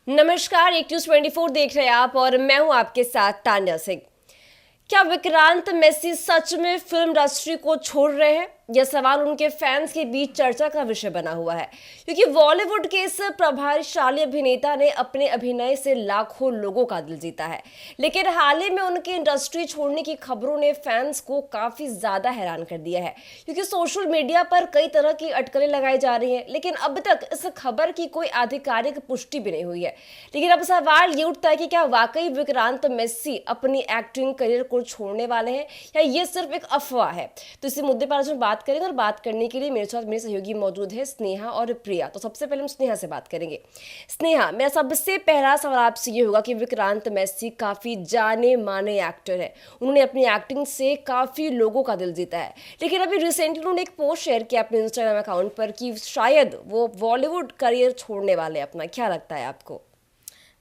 नमस्कार, एक न्यूज 24 देख रहे हैं आप और मैं हूं आपके साथ तान्या सिंह। क्या विक्रांत मैसी सच में फिल्म इंडस्ट्री को छोड़ रहे हैं? यह सवाल उनके फैंस के बीच चर्चा का विषय बना हुआ है, क्योंकि बॉलीवुड के इस प्रभावशाली अभिनेता ने अपने अभिनय से लाखों लोगों का दिल जीता है। लेकिन हाल ही में उनके इंडस्ट्री छोड़ने की खबरों ने फैंस को काफी ज्यादा हैरान कर दिया है, क्योंकि सोशल मीडिया पर कई तरह की अटकलें लगाई जा रही हैं, लेकिन अब तक इस खबर की कोई आधिकारिक पुष्टि भी नहीं हुई है। लेकिन अब सवाल ये उठता है कि क्या वाकई विक्रांत मैसी अपनी एक्टिंग करियर को छोड़ने वाले हैं या ये सिर्फ एक अफवाह है? तो इसी मुद्दे पर आज हम बात करेंगे और बात करने के लिए मेरे साथ मेरे सहयोगी मौजूद है स्नेहा और प्रिया। तो सबसे पहले हम स्नेहा से बात करेंगे। स्नेहा, मेरा सबसे पहला सवाल आपसे ये होगा कि विक्रांत मैसी काफी जाने माने एक्टर है, उन्होंने अपनी एक्टिंग से काफी लोगों का दिल जीता है, लेकिन अभी रिसेंटली उन्होंने एक पोस्ट शेयर किया अपने इंस्टाग्राम अकाउंट पर कि शायद वो बॉलीवुड करियर छोड़ने वाले हैं अपना। क्या लगता है आपको?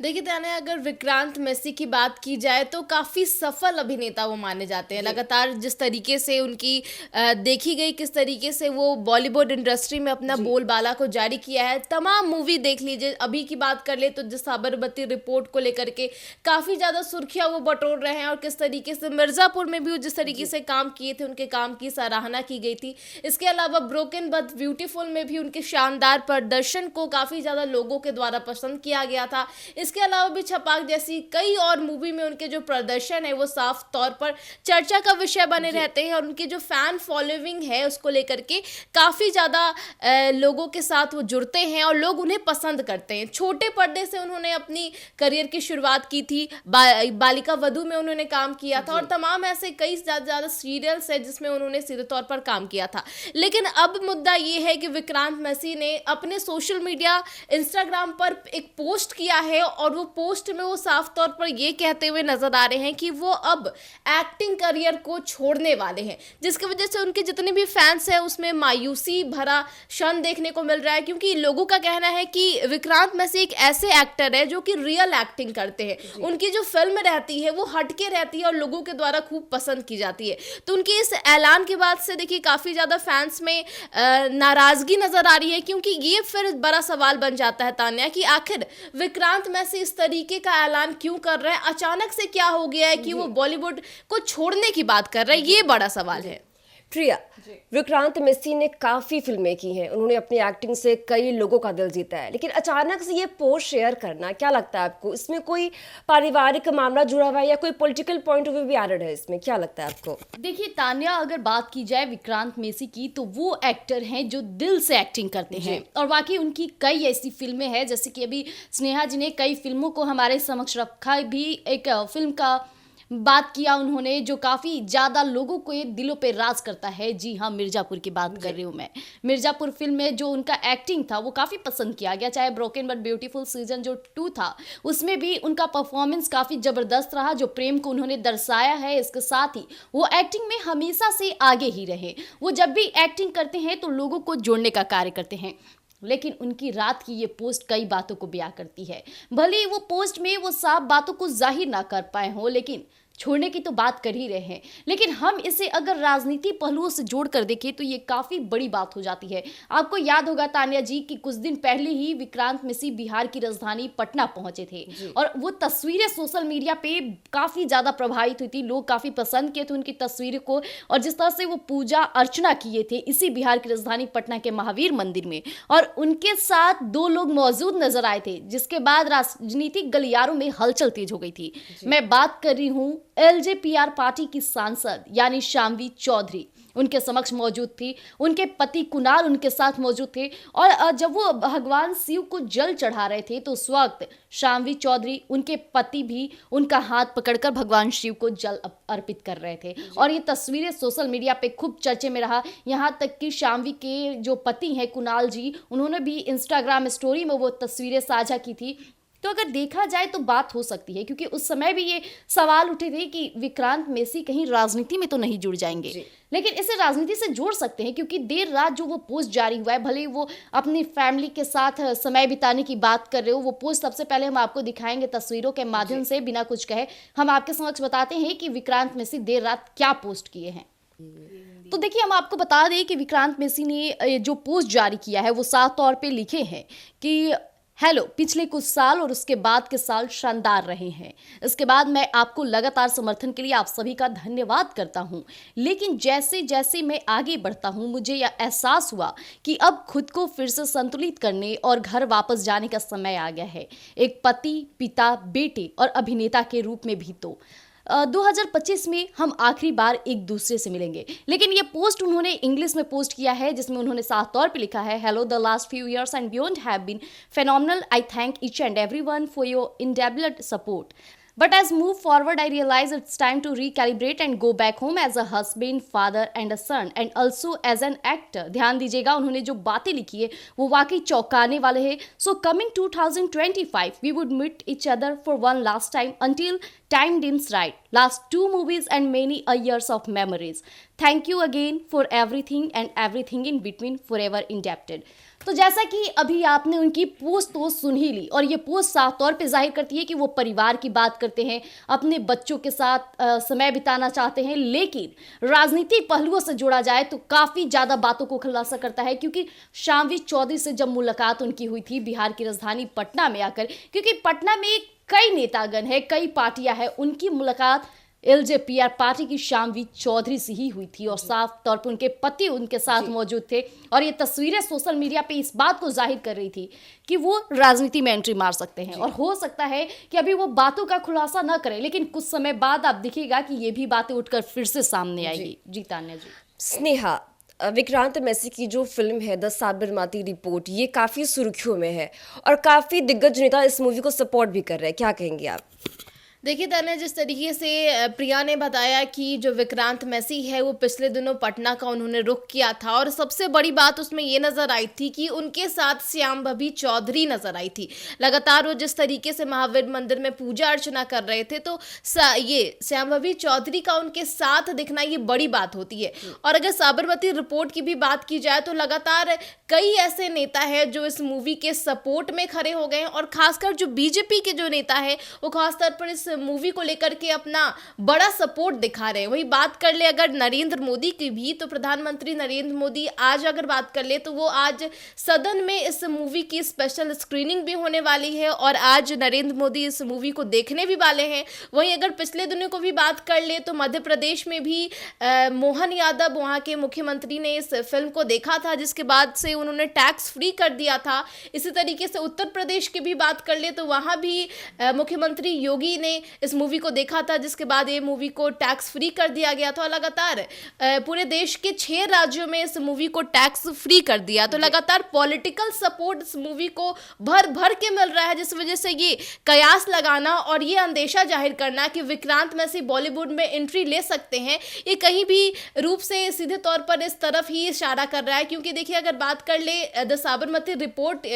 देखिए तान्या, अगर विक्रांत मैसी की बात की जाए तो काफ़ी सफल अभिनेता वो माने जाते हैं। लगातार जिस तरीके से उनकी देखी गई, किस तरीके से वो बॉलीवुड इंडस्ट्री में अपना बोलबाला को जारी किया है। तमाम मूवी देख लीजिए, अभी की बात कर ले तो जिस साबरमती रिपोर्ट को लेकर के काफ़ी ज़्यादा सुर्खियाँ वो बटोर रहे हैं, और किस तरीके से मिर्ज़ापुर में भी वो जिस तरीके से काम किए थे, उनके काम की सराहना की गई थी। इसके अलावा ब्रोकन बट ब्यूटीफुल में भी उनके शानदार प्रदर्शन को काफ़ी ज़्यादा लोगों के द्वारा पसंद किया गया था। इसके अलावा भी छपाक जैसी कई और मूवी में उनके जो प्रदर्शन है वो साफ तौर पर चर्चा का विषय बने रहते हैं, और उनकी जो फैन फॉलोइंग है उसको लेकर के काफ़ी ज़्यादा लोगों के साथ वो जुड़ते हैं और लोग उन्हें पसंद करते हैं। छोटे पर्दे से उन्होंने अपनी करियर की शुरुआत की थी, बालिका वधू में उन्होंने काम किया था, और तमाम ऐसे कई ज़्यादा सीरियल्स है जिसमें उन्होंने सीधे तौर पर काम किया था। लेकिन अब मुद्दा ये है कि विक्रांत मैसी ने अपने सोशल मीडिया इंस्टाग्राम पर एक पोस्ट किया है, और वो पोस्ट में वो साफ तौर पर ये कहते हुए नजर आ रहे हैं कि वो अब एक्टिंग करियर को छोड़ने वाले हैं, जिसकी वजह से उनके जितने भी फैंस हैं उसमें मायूसी भरा क्षण देखने को मिल रहा है। क्योंकि लोगों का कहना है कि विक्रांत मैसी एक ऐसे एक्टर है जो कि रियल एक्टिंग करते हैं, उनकी जो फिल्म रहती है वो हटके रहती है और लोगों के द्वारा खूब पसंद की जाती है। तो उनके इस ऐलान के बाद से देखिए काफ़ी ज़्यादा फैंस में नाराज़गी नज़र आ रही है, क्योंकि ये फिर बड़ा सवाल बन जाता है तान्या कि आखिर विक्रांत मैसी इस तरीके का ऐलान क्यों कर रहे हैं? अचानक से क्या हो गया है कि वो बॉलीवुड को छोड़ने की बात कर रहे हैं? ये बड़ा सवाल है। प्रिया, विक्रांत मैसी ने काफी फिल्में की हैं, उन्होंने अपनी एक्टिंग से कई लोगों का दिल जीता है, लेकिन अचानक से ये पोस्ट शेयर करना, क्या लगता है आपको? इसमें कोई पारिवारिक मामला जुड़ा हुआ है या कोई पॉलिटिकल पॉइंट ऑफ व्यू भी एडेड है इसमें? क्या लगता है आपको? देखिए तान्या, अगर बात की जाए विक्रांत मैसी की, तो वो एक्टर हैं जो दिल से एक्टिंग करते हैं, और वाकई उनकी कई ऐसी फिल्में हैं, जैसे कि अभी स्नेहा जी ने कई फिल्मों को हमारे समक्ष रखा, भी एक फिल्म का बात किया उन्होंने जो काफ़ी ज़्यादा लोगों को ये दिलों पे राज करता है। जी हाँ, मिर्ज़ापुर की बात कर रही हूँ मैं। मिर्ज़ापुर फिल्म में जो उनका एक्टिंग था वो काफ़ी पसंद किया गया, चाहे ब्रोकन बट ब्यूटीफुल सीजन जो 2 था उसमें भी उनका परफॉर्मेंस काफ़ी ज़बरदस्त रहा, जो प्रेम को उन्होंने दर्शाया है। इसके साथ ही वो एक्टिंग में हमेशा से आगे ही रहे, वो जब भी एक्टिंग करते हैं तो लोगों को जोड़ने का कार्य करते हैं। लेकिन उनकी रात की ये पोस्ट कई बातों को बयां करती है। भले ही वो पोस्ट में वो साफ बातों को जाहिर ना कर पाए हों, लेकिन छोड़ने की तो बात कर ही रहे हैं। लेकिन हम इसे अगर राजनीति पहलुओं से जोड़ कर देखें तो ये काफ़ी बड़ी बात हो जाती है। आपको याद होगा तान्या जी कि कुछ दिन पहले ही विक्रांत मैसी बिहार की राजधानी पटना पहुंचे थे, और वो तस्वीरें सोशल मीडिया पे काफ़ी ज़्यादा प्रभावित हुई थी। लोग काफ़ी पसंद किए थे उनकी तस्वीरों को, और जिस तरह से वो पूजा अर्चना किए थे इसी बिहार की राजधानी पटना के महावीर मंदिर में, और उनके साथ 2 लोग मौजूद नजर आए थे, जिसके बाद राजनीतिक गलियारों में हलचल तेज हो गई थी। मैं बात कर रही हूँ एलजेपीआर पार्टी की सांसद यानी शाम्वी चौधरी, उनके समक्ष मौजूद थी। उनके पति कुणाल उनके साथ मौजूद थे, और जब वो भगवान शिव को जल चढ़ा रहे थे तो उस वक्त शाम्वी चौधरी, उनके पति भी उनका हाथ पकड़कर भगवान शिव को जल अर्पित कर रहे थे। और ये तस्वीरें सोशल मीडिया पे खूब चर्चे में रहा, यहाँ तक कि शाम्वी के जो पति हैं कुणाल जी, उन्होंने भी इंस्टाग्राम स्टोरी में वो तस्वीरें साझा की थी। तो अगर देखा जाए तो बात हो सकती है, क्योंकि उस समय भी ये सवाल उठे थे कि विक्रांत मैसी कहीं राजनीति में तो नहीं जुड़ जाएंगे, लेकिन इसे राजनीति से जोड़ सकते हैं, क्योंकि देर रात जो वो पोस्ट जारी हुआ है, भले वो अपनी फैमिली के साथ समय बिताने की बात कर रहे हो, वो पोस्ट सबसे पहले हम आपको दिखाएंगे तस्वीरों के माध्यम से, बिना कुछ कहे हम आपके समक्ष बताते हैं कि विक्रांत मैसी देर रात क्या पोस्ट किए हैं। तो देखिए, हम आपको बता दें कि विक्रांत मैसी ने जो पोस्ट जारी किया है वो साफ तौर पे लिखे हैं कि हेलो, पिछले कुछ साल और उसके बाद के साल शानदार रहे हैं। इसके बाद मैं आपको लगातार समर्थन के लिए आप सभी का धन्यवाद करता हूं। लेकिन जैसे जैसे मैं आगे बढ़ता हूं, मुझे यह एहसास हुआ कि अब खुद को फिर से संतुलित करने और घर वापस जाने का समय आ गया है। एक पति, पिता, बेटे और अभिनेता के रूप में भी। तो 2025 में हम आखिरी बार एक दूसरे से मिलेंगे। लेकिन ये पोस्ट उन्होंने इंग्लिश में पोस्ट किया है, जिसमें उन्होंने साफ तौर पे लिखा है, hello, the last few years and beyond have been phenomenal. I thank each and everyone for your invaluable support. But as move forward, I realize it's time to recalibrate and go back home as a husband, father and a son and also as an actor. ध्यान दीजिएगा, उन्होंने जो बातें लिखी है वो वाकई चौंकाने वाले हैं। So coming 2025, we would meet each other for one last time until time dims right. Last 2 movies and many a years of memories. Thank you again for everything and everything in between, forever indebted. तो जैसा कि अभी आपने उनकी post तो सुन ही ली, और ये post साफ तौर पे जाहिर करती है कि वो परिवार की बात करते हैं, अपने बच्चों के साथ समय बिताना चाहते हैं। लेकिन राजनीतिक पहलुओं से जोड़ा जाए तो काफ़ी ज़्यादा बातों को खुलासा करता है, क्योंकि शामवी चौधरी से जब मुलाकात उनकी हुई थी बिहार की राजधानी पटना में आकर, क्योंकि पटना में कई नेतागण हैं, कई पार्टियां हैं, उनकी मुलाकात LJPR पार्टी की शामवी चौधरी से ही हुई थी और साफ तौर पर उनके पति उनके साथ मौजूद थे। और ये तस्वीरें सोशल मीडिया पे इस बात को जाहिर कर रही थी कि वो राजनीति में एंट्री मार सकते हैं, और हो सकता है कि अभी वो बातों का खुलासा न करें, लेकिन कुछ समय बाद आप दिखेगा कि ये भी बातें उठकर फिर से सामने आएगी। जी तान्या जी। स्नेहा, विक्रांत मैसी की जो फिल्म है द साबरमती रिपोर्ट, ये काफ़ी सुर्खियों में है और काफ़ी दिग्गज नेता इस मूवी को सपोर्ट भी कर रहे हैं, क्या कहेंगे आप? देखिए तान्या, जिस तरीके से प्रिया ने बताया कि जो विक्रांत मैसी है वो पिछले दिनों पटना का उन्होंने रुख किया था, और सबसे बड़ी बात उसमें ये नज़र आई थी कि उनके साथ श्यामवी चौधरी नज़र आई थी। लगातार वो जिस तरीके से महावीर मंदिर में पूजा अर्चना कर रहे थे, तो ये श्यामवी चौधरी का उनके साथ दिखना ये बड़ी बात होती है। और अगर साबरमती रिपोर्ट की भी बात की जाए तो लगातार कई ऐसे नेता हैं जो इस मूवी के सपोर्ट में खड़े हो गए हैं, और खासकर जो बीजेपी के जो नेता है वो खासतौर पर इस मूवी को लेकर के अपना बड़ा सपोर्ट दिखा रहे हैं। वही बात कर ले अगर नरेंद्र मोदी की भी, तो प्रधानमंत्री नरेंद्र मोदी आज अगर बात कर ले तो वो आज सदन में इस मूवी की स्पेशल स्क्रीनिंग भी होने वाली है, और आज नरेंद्र मोदी इस मूवी को देखने भी वाले हैं। वहीं अगर पिछले दिनों को भी बात कर ले तो मध्य प्रदेश में भी मोहन यादव, वहाँ के मुख्यमंत्री, ने इस फिल्म को देखा था, जिसके बाद से उन्होंने टैक्स फ्री कर दिया था। इसी तरीके से उत्तर प्रदेश की भी बात कर ले तो वहाँ भी मुख्यमंत्री योगी ने इस मूवी को देखा था, जिसके बाद ये मूवी को टैक्स फ्री कर दिया गया था। लगातार पूरे देश के 6 राज्यों में इस मूवी को टैक्स फ्री कर दिया। तो लगातार पॉलिटिकल सपोर्ट इस मूवी को भर भर के मिल रहा है, जिस वजह से ये कयास लगाना और ये अंदेशा जाहिर करना कि विक्रांत मैसी बॉलीवुड में एंट्री ले सकते हैं, ये कहीं भी रूप से सीधे तौर पर इस तरफ ही इशारा कर रहा है। क्योंकि देखिए, अगर बात कर ले द साबरमती रिपोर्ट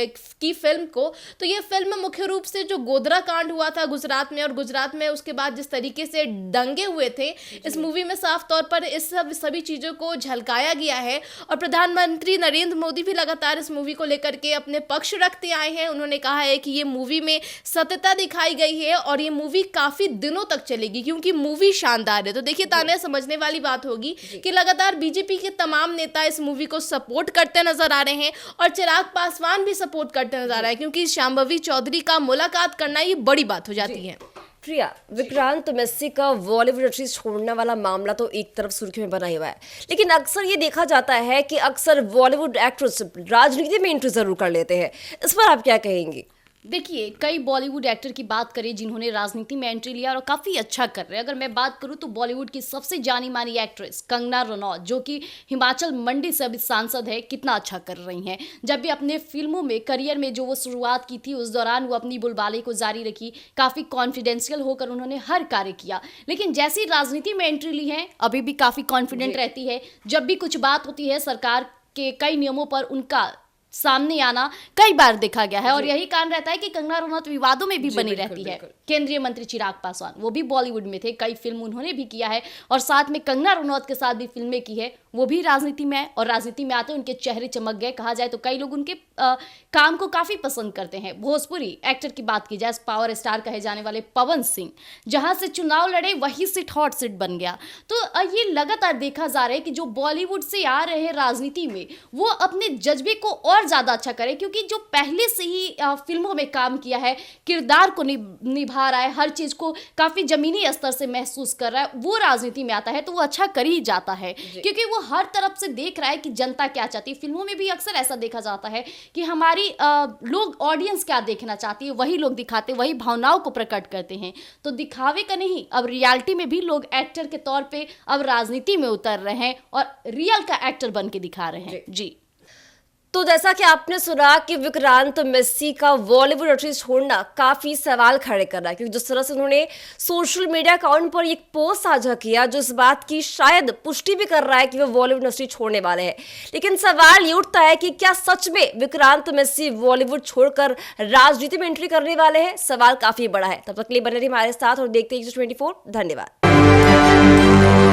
की फिल्म को, तो ये फिल्म मुख्य रूप से जो गोधरा कांड हुआ था गुजरात में, और गुजरात में उसके बाद जिस तरीके से दंगे हुए थे, इस मूवी में साफ तौर पर इस सभी चीज़ों को झलकाया गया है। और प्रधानमंत्री नरेंद्र मोदी भी लगातार इस मूवी को लेकर के अपने पक्ष रखते आए हैं। उन्होंने कहा है कि ये मूवी में सत्यता दिखाई गई है और ये मूवी काफ़ी दिनों तक चलेगी, क्योंकि मूवी शानदार है। तो देखिए तान्या, समझने वाली बात होगी कि लगातार बीजेपी के तमाम नेता इस मूवी को सपोर्ट करते नजर आ रहे हैं, और चिराग पासवान भी सपोर्ट करते नजर आ रहे हैं, क्योंकि शांभवी चौधरी का मुलाकात करना ये बड़ी बात हो जाती है। प्रिया, विक्रांत मैसी का बॉलीवुड इंडस्ट्री छोड़ने वाला मामला तो एक तरफ सुर्खी में बना हुआ है, लेकिन अक्सर ये देखा जाता है कि अक्सर बॉलीवुड एक्ट्रेस राजनीति में एंट्री जरूर कर लेते हैं। इस पर आप क्या कहेंगी? देखिए, कई बॉलीवुड एक्टर की बात करें जिन्होंने राजनीति में एंट्री लिया और काफ़ी अच्छा कर रहे हैं। अगर मैं बात करूं तो बॉलीवुड की सबसे जानी मानी एक्ट्रेस कंगना रनौत, जो कि हिमाचल मंडी से अभी सांसद है, कितना अच्छा कर रही हैं। जब भी अपने फिल्मों में करियर में जो वो शुरुआत की थी, उस दौरान वो अपनी बोलबाले को जारी रखी, काफ़ी कॉन्फिडेंशियल होकर उन्होंने हर कार्य किया। लेकिन जैसी राजनीति में एंट्री ली है, अभी भी काफ़ी कॉन्फिडेंट रहती है। जब भी कुछ बात होती है, सरकार के कई नियमों पर उनका सामने आना कई बार देखा गया है, और यही कारण रहता है कि कंगना रनौत विवादों में भी बनी रहती है। केंद्रीय मंत्री चिराग पासवान, वो भी बॉलीवुड में थे, कई फिल्म उन्होंने भी किया है, और साथ में कंगना रनौत के साथ भी फिल्में की है, वो भी राजनीति में है और राजनीति में आते उनके चेहरे चमक गए। कहा जाए तो कई लोग उनके काम को काफ़ी पसंद करते हैं। भोजपुरी एक्टर की बात की जाए, पावर स्टार कहे जाने वाले पवन सिंह जहां से चुनाव लड़े वही सीट हॉट सीट बन गया। तो ये लगातार देखा जा रहा है कि जो बॉलीवुड से आ रहे हैं राजनीति में वो अपने जज्बे को और ज़्यादा अच्छा करे, क्योंकि जो पहले से ही फिल्मों में काम किया है, किरदार को निभा रहा है, हर चीज़ को काफ़ी ज़मीनी स्तर से महसूस कर रहा है, वो राजनीति में आता है तो वो अच्छा कर ही जाता है, क्योंकि वो हर तरफ से देख रहा है कि जनता क्या चाहती है। फिल्मों में भी अक्सर ऐसा देखा जाता है कि हमारी लोग ऑडियंस क्या देखना चाहती है वही लोग दिखाते, वही भावनाओं को प्रकट करते हैं। तो दिखावे का नहीं, अब रियलिटी में भी लोग एक्टर के तौर पे अब राजनीति में उतर रहे हैं और रियल का एक्टर बन के दिखा रहे हैं। जी तो जैसा कि आपने सुना कि विक्रांत मैसी का बॉलीवुड इंडस्ट्री छोड़ना काफी सवाल खड़े कर रहा है, क्योंकि जिस तरह से उन्होंने सोशल मीडिया अकाउंट पर एक पोस्ट साझा किया जो इस बात की शायद पुष्टि भी कर रहा है कि वो बॉलीवुड इंडस्ट्री छोड़ने वाले हैं। लेकिन सवाल ये उठता है कि क्या सच में विक्रांत मैसी बॉलीवुड छोड़कर राजनीति में एंट्री करने वाले हैं? सवाल काफी बड़ा है। तब तक के लिए बने रहिए हमारे साथ और देखते हैं 24। धन्यवाद।